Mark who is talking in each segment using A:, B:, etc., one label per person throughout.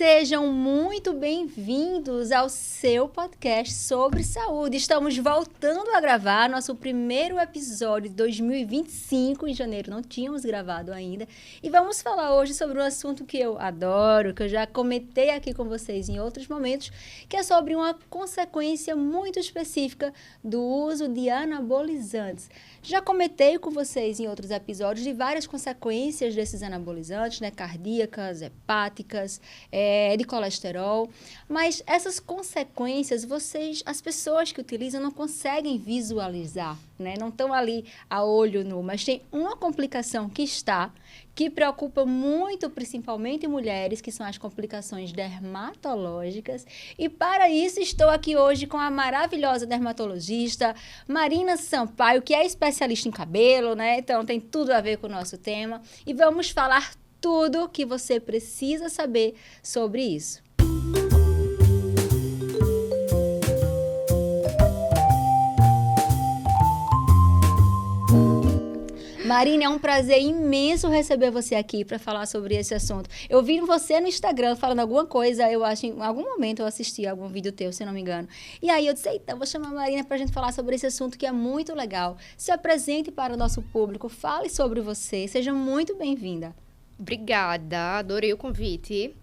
A: Sejam muito bem-vindos ao seu podcast sobre saúde. Estamos voltando a gravar nosso primeiro episódio de 2025. Em janeiro não tínhamos gravado ainda. E vamos falar hoje sobre um assunto que eu adoro, que eu já comentei aqui com vocês em outros momentos, que é sobre uma consequência muito específica do uso de anabolizantes. Já comentei com vocês em outros episódios de várias consequências desses anabolizantes, né? Cardíacas, hepáticas, de colesterol. Mas essas consequências, as pessoas que utilizam não conseguem visualizar, né? Não estão ali a olho nu, mas tem uma complicação que preocupa muito, principalmente mulheres, que são as complicações dermatológicas. E para isso estou aqui hoje com a maravilhosa dermatologista Marina Sampaio, que é especialista em cabelo, né? Então tem tudo a ver com o nosso tema. E vamos falar tudo que você precisa saber sobre isso. Marina, é um prazer imenso receber você aqui para falar sobre esse assunto. Eu vi você no Instagram falando alguma coisa, eu acho, em algum momento eu assisti algum vídeo teu, se não me engano. E aí eu disse, eita, vou chamar a Marina para a gente falar sobre esse assunto que é muito legal. Se apresente para o nosso público, fale sobre você, seja muito bem-vinda.
B: Obrigada, adorei o convite.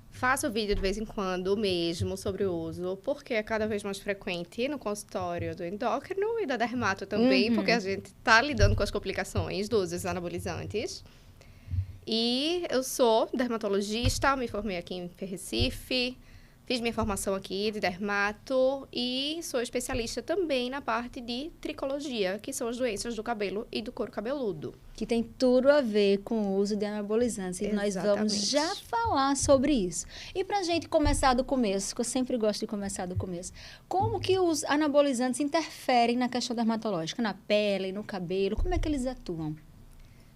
B: Faço vídeo de vez em quando mesmo sobre o uso, porque é cada vez mais frequente no consultório do endócrino e da dermato também, porque a gente está lidando com as complicações dos usos anabolizantes. E eu sou dermatologista, me formei aqui em Recife, fiz minha formação aqui de dermato e sou especialista também na parte de tricologia, que são as doenças do cabelo e do couro cabeludo.
A: Que tem tudo a ver com o uso de anabolizantes. E nós vamos já falar sobre isso. E para a gente começar do começo, que eu sempre gosto de começar do começo, como que os anabolizantes interferem na questão dermatológica, na pele, no cabelo, como é que eles atuam?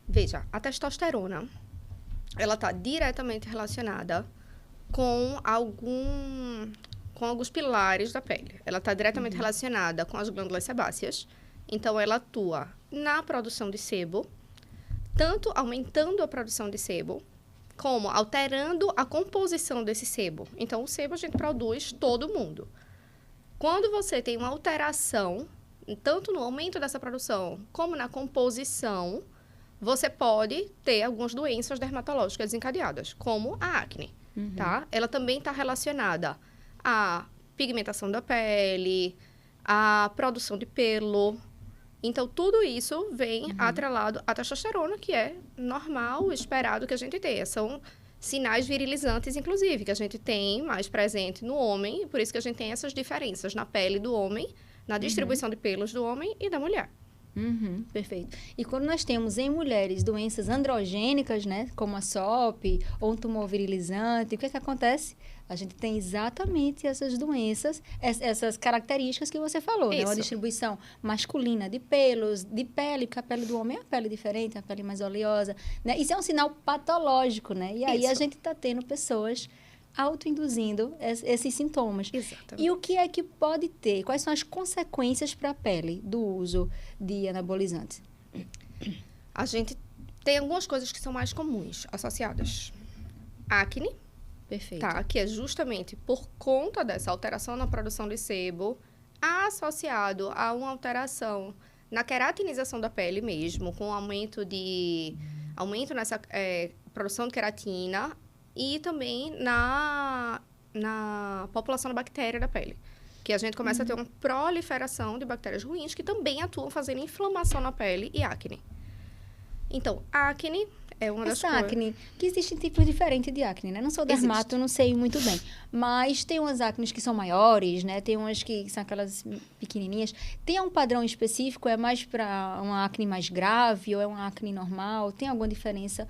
B: Veja, a testosterona, ela está diretamente relacionada com alguns pilares da pele. Ela está diretamente relacionada com as glândulas sebáceas. Então, ela atua na produção de sebo, tanto aumentando a produção de sebo, como alterando a composição desse sebo. Então, o sebo a gente produz todo mundo. Quando você tem uma alteração, tanto no aumento dessa produção, como na composição, você pode ter algumas doenças dermatológicas desencadeadas, como a acne. Tá? Ela também está relacionada à pigmentação da pele, à produção de pelo. Então, tudo isso vem atrelado à testosterona, que é normal, esperado que a gente tenha. São sinais virilizantes, inclusive, que a gente tem mais presente no homem, por isso que a gente tem essas diferenças na pele do homem, na distribuição de pelos do homem e da mulher.
A: Perfeito. E quando nós temos em mulheres doenças androgênicas, né, como a SOP ou um tumor virilizante, o que é que acontece? A gente tem exatamente essas doenças, essas características que você falou, né? Uma distribuição masculina de pelos, de pele, porque a pele do homem é uma pele diferente, é uma pele mais oleosa, né? Isso é um sinal patológico, né? E aí a gente está tendo pessoas autoinduzindo esses sintomas.
B: Exatamente.
A: E o que é que pode ter? Quais são as consequências para a pele do uso de anabolizantes?
B: A gente tem algumas coisas que são mais comuns associadas. Acne.
A: Perfeito.
B: Tá, que é justamente por conta dessa alteração na produção de sebo, associado a uma alteração na queratinização da pele mesmo, com aumento nessa produção de queratina, e também na população da bactéria da pele. Que a gente começa a ter uma proliferação de bactérias ruins que também atuam fazendo inflamação na pele e acne. Então, acne é uma das coisas...
A: acne, que existem tipos diferentes de acne, né? Não sou dermato, não sei muito bem. Mas tem umas acnes que são maiores, né? Tem umas que são aquelas pequenininhas. Tem um padrão específico? É mais para uma acne mais grave ou é uma acne normal? Tem alguma diferença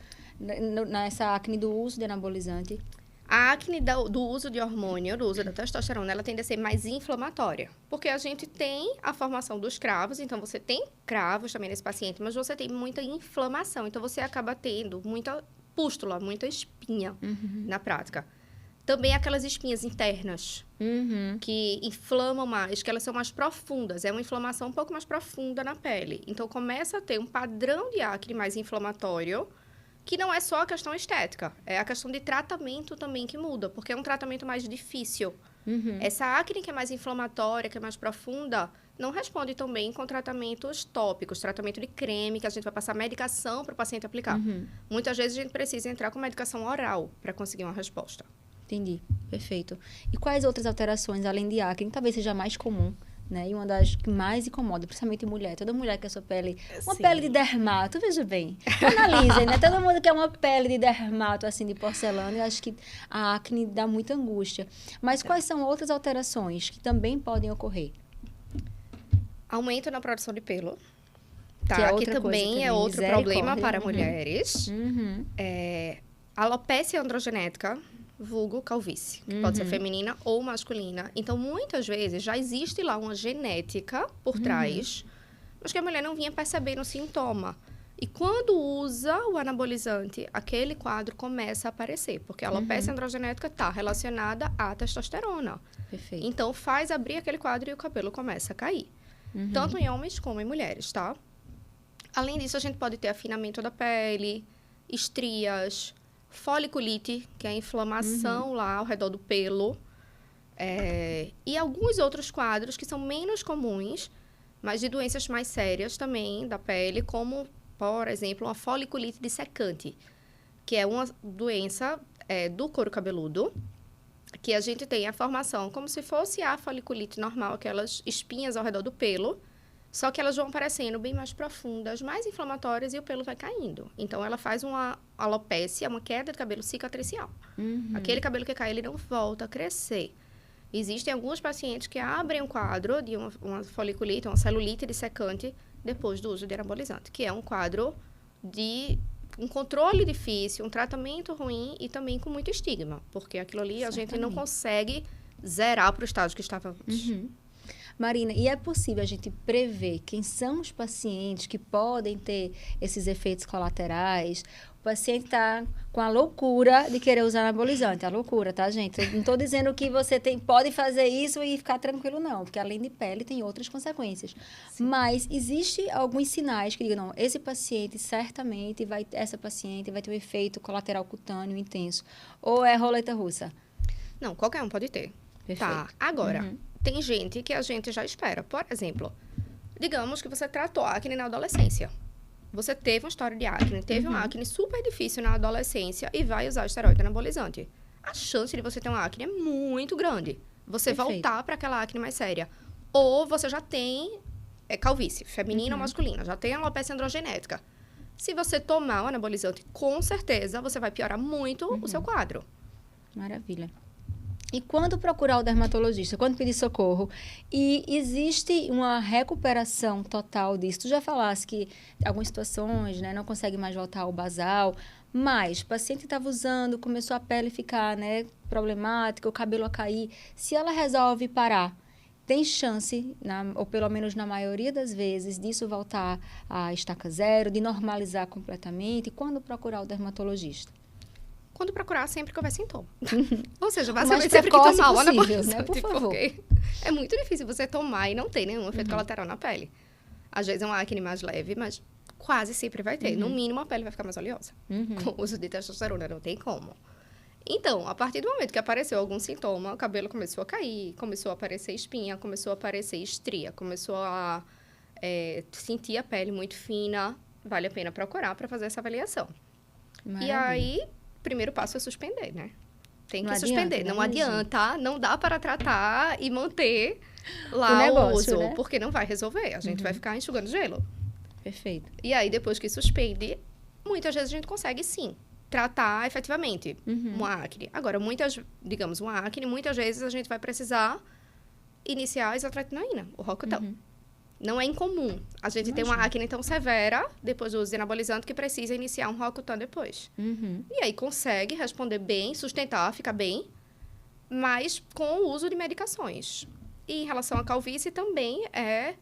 A: nessa acne do uso de anabolizante?
B: A acne do uso de hormônio, do uso da testosterona, ela tende a ser mais inflamatória. Porque a gente tem a formação dos cravos, então você tem cravos também nesse paciente, mas você tem muita inflamação. Então, você acaba tendo muita pústula, muita espinha na prática. Também aquelas espinhas internas, que inflamam mais, que elas são mais profundas. É uma inflamação um pouco mais profunda na pele. Então, começa a ter um padrão de acne mais inflamatório, Que não é só a questão estética, é a questão de tratamento também que muda, porque é um tratamento mais difícil. Essa acne que é mais inflamatória, que é mais profunda, não responde tão bem com tratamentos tópicos, tratamento de creme, que a gente vai passar medicação para o paciente aplicar. Muitas vezes a gente precisa entrar com medicação oral para conseguir uma resposta.
A: Entendi, perfeito. E quais outras alterações, além de acne, talvez seja mais comum, né? E uma das que mais incomoda, principalmente mulher. Toda mulher quer a sua pele, uma pele de dermato, veja bem. Analisem, né? Todo mundo quer uma pele de dermato, assim, de porcelana. E acho que a acne dá muita angústia. Mas quais são outras alterações que também podem ocorrer?
B: Aumento na produção de pelo,
A: Que é
B: tá?
A: outra
B: Que
A: coisa
B: também é
A: também,
B: outro problema
A: misericórdia.
B: para mulheres. Alopecia androgenética, vulgo calvície, que pode ser feminina ou masculina. Então, muitas vezes, já existe lá uma genética por trás, mas que a mulher não vinha percebendo o sintoma. E quando usa o anabolizante, aquele quadro começa a aparecer, porque a alopecia androgenética está relacionada à testosterona.
A: Perfeito.
B: Então, faz abrir aquele quadro e o cabelo começa a cair. Tanto em homens como em mulheres, tá? Além disso, a gente pode ter afinamento da pele, estrias, foliculite, que é a inflamação lá ao redor do pelo, e alguns outros quadros que são menos comuns, mas de doenças mais sérias também da pele, como, por exemplo, uma foliculite dissecante, que é uma doença do couro cabeludo, que a gente tem a formação como se fosse a foliculite normal, aquelas espinhas ao redor do pelo, só que elas vão aparecendo bem mais profundas, mais inflamatórias, e o pelo vai caindo. Então, ela faz uma alopécia, uma queda de cabelo cicatricial. Aquele cabelo que cai, ele não volta a crescer. Existem alguns pacientes que abrem um quadro de uma foliculite, uma celulite dissecante, depois do uso de anabolizante, que é um quadro de um controle difícil, um tratamento ruim e também com muito estigma, porque aquilo ali a gente não consegue zerar para o estágio que estava antes.
A: Marina, e é possível a gente prever quem são os pacientes que podem ter esses efeitos colaterais? O paciente está com a loucura de querer usar anabolizante. A loucura, tá, gente? Eu não estou dizendo que você pode fazer isso e ficar tranquilo, não. Porque além de pele, tem outras consequências. Sim. Mas existe alguns sinais que digam, não, esse paciente certamente essa paciente vai ter um efeito colateral cutâneo intenso. Ou é roleta russa?
B: Não, qualquer um pode ter.
A: Perfeito.
B: Tá, agora... Tem gente que a gente já espera. Por exemplo, digamos que você tratou acne na adolescência. Você teve uma história de acne, teve uma acne super difícil na adolescência e vai usar esteroide anabolizante. A chance de você ter uma acne é muito grande. Você voltar para aquela acne mais séria. Ou você já tem calvície, feminina ou masculina, já tem alopecia androgenética. Se você tomar o anabolizante, com certeza você vai piorar muito o seu quadro.
A: Maravilha. E quando procurar o dermatologista? Quando pedir socorro? E existe uma recuperação total disso? Tu já falaste que em algumas situações, né, não consegue mais voltar ao basal, mas o paciente estava usando, começou a pele ficar, né, problemática, o cabelo a cair. Se ela resolve parar, tem chance, ou pelo menos na maioria das vezes, disso voltar à estaca zero, de normalizar completamente? E quando procurar o dermatologista?
B: Quando procurar, sempre que houver sintoma. Ou seja, basicamente
A: sempre
B: que tomar o anabolizante,
A: né? Por favor.
B: porque é muito difícil você tomar e não ter nenhum efeito colateral na pele. Às vezes é uma acne mais leve, mas quase sempre vai ter. No mínimo, a pele vai ficar mais oleosa. Com o uso de testosterona, não tem como. Então, a partir do momento que apareceu algum sintoma, o cabelo começou a cair, começou a aparecer espinha, começou a aparecer estria, começou a sentir a pele muito fina, vale a pena procurar para fazer essa avaliação.
A: Maravilha.
B: E aí... O primeiro passo é suspender, né? Tem que
A: Não
B: suspender.
A: adianta,
B: Não adianta, não dá para tratar e manter lá
A: o
B: o
A: negócio,
B: uso,
A: né?
B: porque não vai resolver. A gente vai ficar enxugando gelo.
A: Perfeito.
B: E aí, depois que suspende, muitas vezes a gente consegue, sim, tratar efetivamente uma acne. Agora, digamos, uma acne, muitas vezes a gente vai precisar iniciar a isotretinoína, o Rocutan. Não é incomum. A gente tem uma acne tão severa, depois do uso de anabolizante, que precisa iniciar um Rocutan depois. E aí consegue responder bem, sustentar, ficar bem, mas com o uso de medicações. E em relação à calvície, também é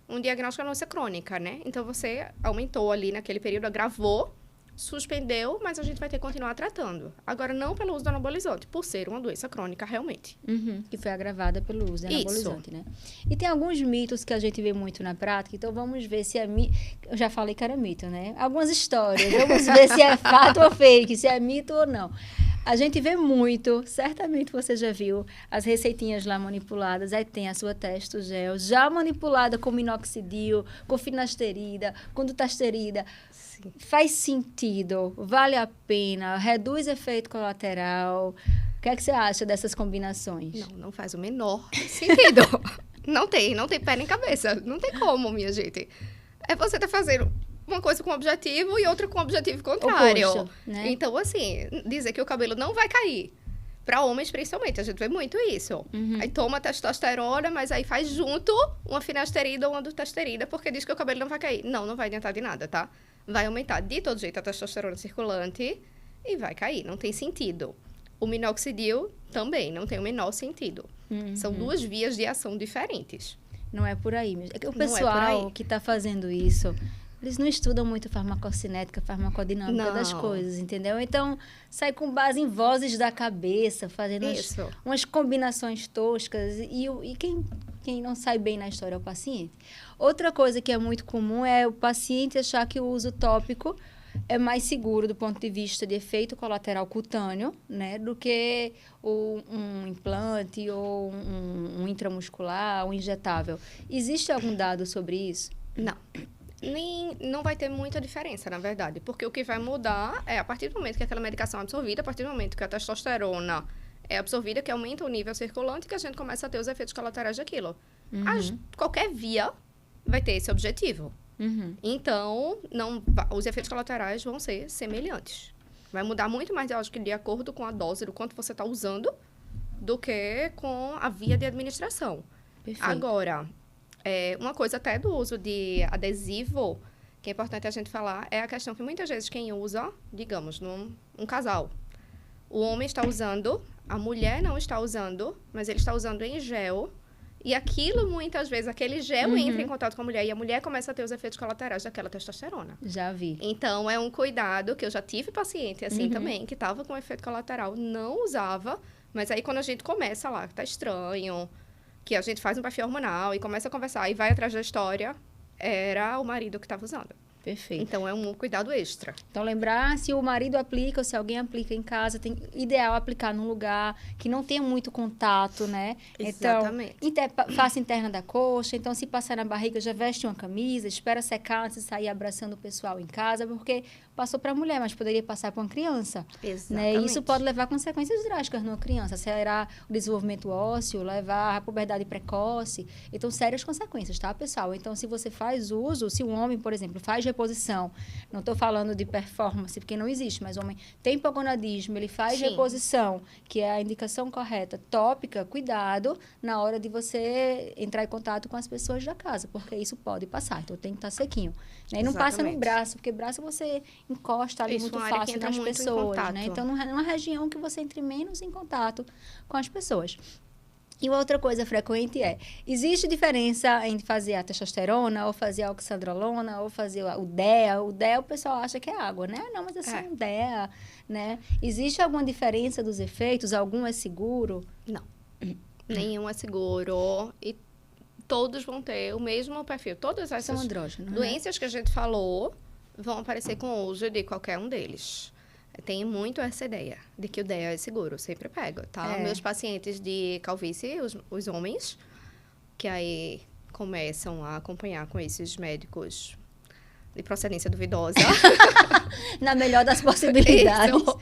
B: um diagnóstico de doença crônica, né? Então, você aumentou ali naquele período, agravou suspendeu, mas a gente vai ter que continuar tratando. Agora, não pelo uso do anabolizante, por ser uma doença crônica realmente.
A: Que foi agravada pelo uso de anabolizante, né? E tem alguns mitos que a gente vê muito na prática, então vamos ver se é mito. Eu já falei que era mito, né? Algumas histórias, vamos ver se é fato ou fake, se é mito ou não. A gente vê muito, certamente você já viu, as receitinhas lá manipuladas, aí tem a sua Testogel, já manipulada com minoxidil, com finasterida, com dutasterida.
B: Sim.
A: Faz sentido, vale a pena, reduz efeito colateral. O que é que você acha dessas combinações?
B: Não faz o menor sentido. Não tem pé nem cabeça. Não tem como, minha gente. É você tá fazendo uma coisa com objetivo e outra com objetivo contrário.
A: Oposto, né?
B: Então, assim, dizer que o cabelo não vai cair. Para homens, principalmente, a gente vê muito isso. Aí toma testosterona, mas aí faz junto uma finasterida ou uma dutasterida, porque diz que o cabelo não vai cair. Não vai adiantar de nada, tá? Vai aumentar de todo jeito a testosterona circulante e vai cair. Não tem sentido. O minoxidil também não tem o menor sentido. São duas vias de ação diferentes.
A: Não é por aí mesmo. É que o
B: Não é por
A: pessoal
B: aí.
A: que está fazendo isso, eles não estudam muito farmacocinética, farmacodinâmica das
B: Não.
A: coisas, entendeu? Então, sai com base em vozes da cabeça, fazendo
B: Isso.
A: umas combinações toscas. E quem não sai bem na história é o paciente. Outra coisa que é muito comum é o paciente achar que o uso tópico é mais seguro do ponto de vista de efeito colateral cutâneo, né, do que um implante ou um intramuscular, um injetável. Existe algum dado sobre isso?
B: Não vai ter muita diferença, na verdade. Porque o que vai mudar é, a partir do momento que aquela medicação é absorvida, a partir do momento que a testosterona é absorvida, que aumenta o nível circulante, que a gente começa a ter os efeitos colaterais daquilo. Qualquer via vai ter esse objetivo. Então, os efeitos colaterais vão ser semelhantes. Vai mudar muito mais, eu acho que de acordo com a dose, do quanto você está usando, do que com a via de administração.
A: Perfeito.
B: Agora, uma coisa até do uso de adesivo, que é importante a gente falar, é a questão que muitas vezes quem usa, digamos, um casal, o homem está usando, a mulher não está usando, mas ele está usando em gel. E aquilo, muitas vezes, aquele gel entra em contato com a mulher e a mulher começa a ter os efeitos colaterais daquela testosterona.
A: Já vi.
B: Então, é um cuidado que eu já tive paciente assim também, que estava com efeito colateral, não usava, mas aí quando a gente começa lá, que tá estranho, que a gente faz um perfil hormonal e começa a conversar e vai atrás da história, era o marido que estava usando.
A: Perfeito.
B: Então, é um cuidado extra.
A: Então, lembrar se o marido aplica ou se alguém aplica em casa, ideal aplicar num lugar que não tenha muito contato, né?
B: Exatamente.
A: Então, face interna da coxa. Então, se passar na barriga, já veste uma camisa, espera secar antes de sair abraçando o pessoal em casa, porque passou para a mulher, mas poderia passar para uma criança.
B: Exatamente.
A: Né? E isso pode levar a consequências drásticas numa criança, acelerar o desenvolvimento ósseo, levar à puberdade precoce. Então, sérias consequências, tá, pessoal? Então, se você faz uso, se um homem, por exemplo, faz reposição, não estou falando de performance, porque não existe, mas o homem tem hipogonadismo, ele faz
B: Sim.
A: reposição, que é a indicação correta, tópica, cuidado na hora de você entrar em contato com as pessoas da casa, porque isso pode passar, então tem que estar sequinho. Né? E não passa no
B: Exatamente.
A: braço, porque braço você encosta ali
B: Isso,
A: muito
B: uma área que
A: fácil
B: entra
A: nas
B: muito em
A: pessoas,
B: contato.
A: né? Então, numa região que você entre menos em contato com as pessoas. E outra coisa frequente existe diferença entre fazer a testosterona, ou fazer a oxandrolona, ou fazer o DEA? O DEA o pessoal acha que é água, né? Não, mas é só um DEA, né? Existe alguma diferença dos efeitos? Algum é seguro?
B: Não. Nenhum é seguro e todos vão ter o mesmo perfil. Todas
A: São
B: essas
A: andrógenos, né?
B: doenças que a gente falou vão aparecer com o uso de qualquer um deles. Tenho muito essa ideia de que o DEA é seguro. Eu sempre pego, tá? Meus pacientes de calvície, os homens, que aí começam a acompanhar com esses médicos de procedência duvidosa.
A: Na melhor das possibilidades.
B: Isso.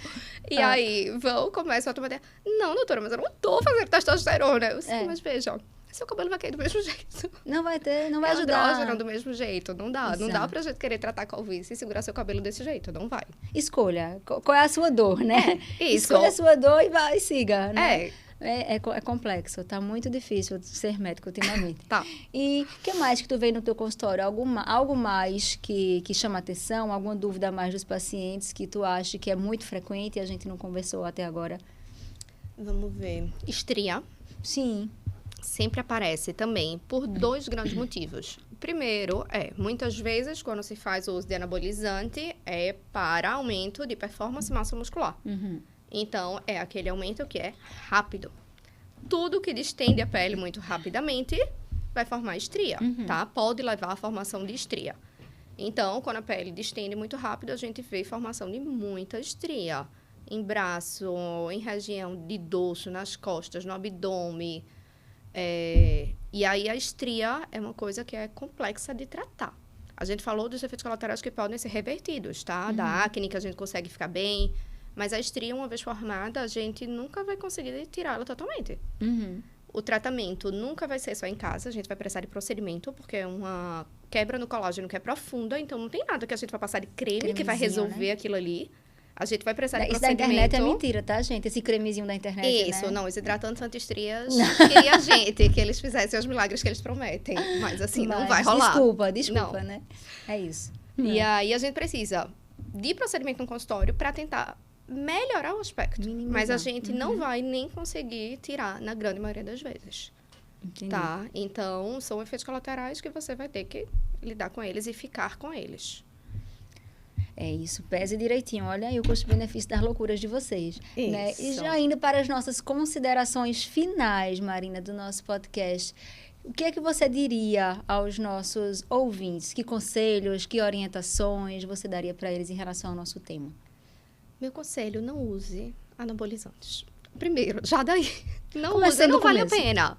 B: E aí começam a tomar ideia. Não, doutora, mas eu não tô fazendo testosterona. Eu sei, mas veja, seu cabelo vai cair do mesmo jeito.
A: Não vai ajudar.
B: Andrógeno do mesmo jeito. Não dá.
A: Exato.
B: Não dá pra gente querer tratar calvície e segurar seu cabelo desse jeito. Não vai.
A: Escolha. Qual é a sua dor, né?
B: Isso.
A: Escolha a sua dor e siga, né?
B: É.
A: É complexo. Tá muito difícil ser médico ultimamente.
B: Tá.
A: E o que mais que tu vê no teu consultório? Algo mais que chama atenção? Alguma dúvida a mais dos pacientes que tu acha que é muito frequente e a gente não conversou até agora?
B: Vamos ver. Estria.
A: Sim.
B: Sempre aparece também por 2 grandes motivos. Primeiro, muitas vezes, quando se faz o uso de anabolizante, é para aumento de performance e massa muscular. Então, é aquele aumento que é rápido. Tudo que distende a pele muito rapidamente vai formar estria, tá? Pode levar à formação de estria. Então, quando a pele distende muito rápido, a gente vê formação de muita estria. Em braço, em região de dorso, nas costas, no abdômen. E aí, a estria é uma coisa que é complexa de tratar. A gente falou dos efeitos colaterais que podem ser revertidos, tá? Da acne, que a gente consegue ficar bem. Mas a estria, uma vez formada, a gente nunca vai conseguir tirá-la totalmente. O tratamento nunca vai ser só em casa. A gente vai precisar de procedimento, porque é uma quebra no colágeno que é profunda. Então, não tem nada que a gente vai passar de creme que vai resolver aquilo ali. A gente vai precisar de procedimento.
A: Isso da internet é mentira, tá, gente? Esse cremezinho da internet,
B: Isso,
A: né?
B: não. Os hidratantes anti-estrias, queria a gente que eles fizessem os milagres que eles prometem. Mas, assim, não vai rolar.
A: Desculpa, né? É isso.
B: E aí, a gente precisa de procedimento no consultório para tentar melhorar o aspecto.
A: Minimizar.
B: Mas a gente não vai nem conseguir tirar na grande maioria das vezes.
A: Entendi.
B: Tá? Então, são efeitos colaterais que você vai ter que lidar com eles e ficar com eles.
A: É isso, pese direitinho. Olha aí o custo-benefício das loucuras de vocês.
B: Isso.
A: Né? E já indo para as nossas considerações finais, Marina, do nosso podcast, o que é que você diria aos nossos ouvintes? Que conselhos, que orientações você daria para eles em relação ao nosso tema?
B: Meu conselho, não use anabolizantes. Primeiro, já daí, não
A: Começando
B: use, não
A: do
B: vale a
A: começo.
B: pena.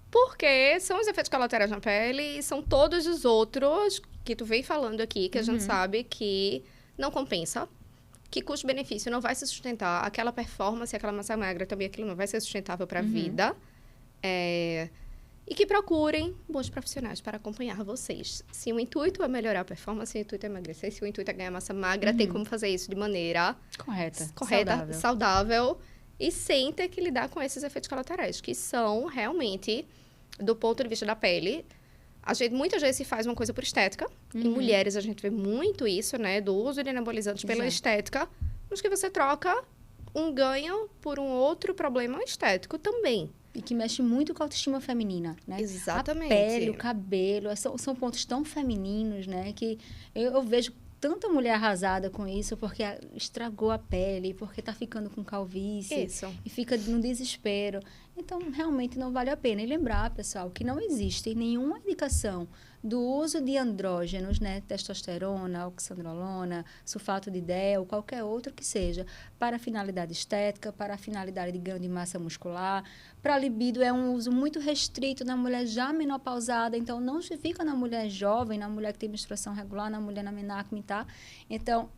B: Porque são os efeitos colaterais na pele e são todos os outros que tu veio falando aqui, que a gente sabe que não compensa, que custo-benefício não vai se sustentar, aquela performance, aquela massa magra também, aquilo não vai ser sustentável para a vida. E que procurem bons profissionais para acompanhar vocês. Se o intuito é melhorar a performance, se o intuito é emagrecer, se o intuito é ganhar massa magra, tem como fazer isso de maneira
A: Correta,
B: saudável e sem ter que lidar com esses efeitos colaterais, que são realmente, do ponto de vista da pele, a gente muitas vezes se faz uma coisa por estética. Em mulheres, a gente vê muito isso, né? Do uso de anabolizantes pela estética, mas que você troca um ganho por um outro problema estético também.
A: E que mexe muito com a autoestima feminina, né?
B: Exatamente.
A: A pele, o cabelo, são pontos tão femininos, né? Que eu vejo tanta mulher arrasada com isso porque estragou a pele, porque tá ficando com calvície.
B: Isso.
A: E fica no desespero. Então, realmente não vale a pena. E lembrar, pessoal, que não existe nenhuma indicação do uso de andrógenos, né? Testosterona, oxandrolona, sulfato de del, qualquer outro que seja, para finalidade estética, para a finalidade de ganho de massa muscular. Para libido é um uso muito restrito na mulher já menopausada, então não justifica na mulher jovem, na mulher que tem menstruação regular, na mulher na menarca, tá? Então,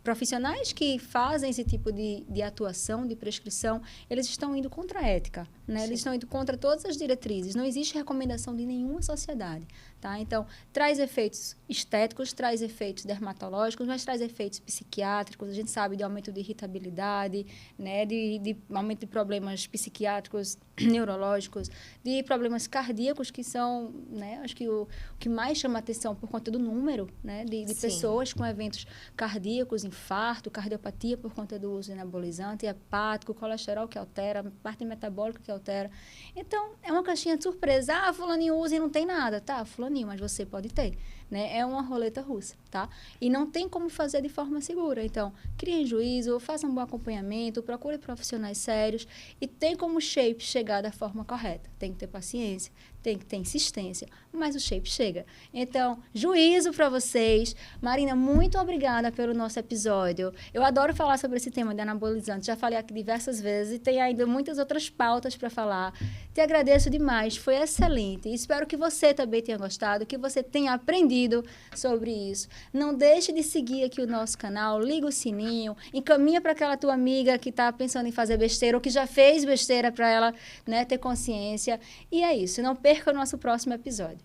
A: profissionais que fazem esse tipo de atuação, de prescrição, eles estão indo contra a ética, né? Eles estão indo contra todas as diretrizes. Não existe recomendação de nenhuma sociedade, tá? Então, traz efeitos estéticos, traz efeitos dermatológicos, mas traz efeitos psiquiátricos. A gente sabe de aumento de irritabilidade, né? De aumento de problemas psiquiátricos, neurológicos, de problemas cardíacos, que são, né? Acho que o que mais chama atenção por conta do número, né? De pessoas com eventos cardíacos, infarto, cardiopatia por conta do uso de anabolizante, hepático, colesterol que altera, parte metabólica que altera. Então, é uma caixinha de surpresa. Ah, fulaninho usa e não tem nada. Tá, fulaninho, mas você pode ter. Né? É uma roleta russa, tá? E não tem como fazer de forma segura. Então, criem juízo, façam um bom acompanhamento, procure profissionais sérios e tem como shape chegar da forma correta. Tem que ter paciência, tem que ter insistência, mas o shape chega. Então, juízo para vocês. Marina, muito obrigada pelo nosso episódio. Eu adoro falar sobre esse tema de anabolizante. Já falei aqui diversas vezes e tem ainda muitas outras pautas para falar. Te agradeço demais, foi excelente. Espero que você também tenha gostado, que você tenha aprendido sobre isso. Não deixe de seguir aqui o nosso canal, liga o sininho, encaminha para aquela tua amiga que está pensando em fazer besteira ou que já fez besteira para ela, né, ter consciência. E é isso, não perca o nosso próximo episódio.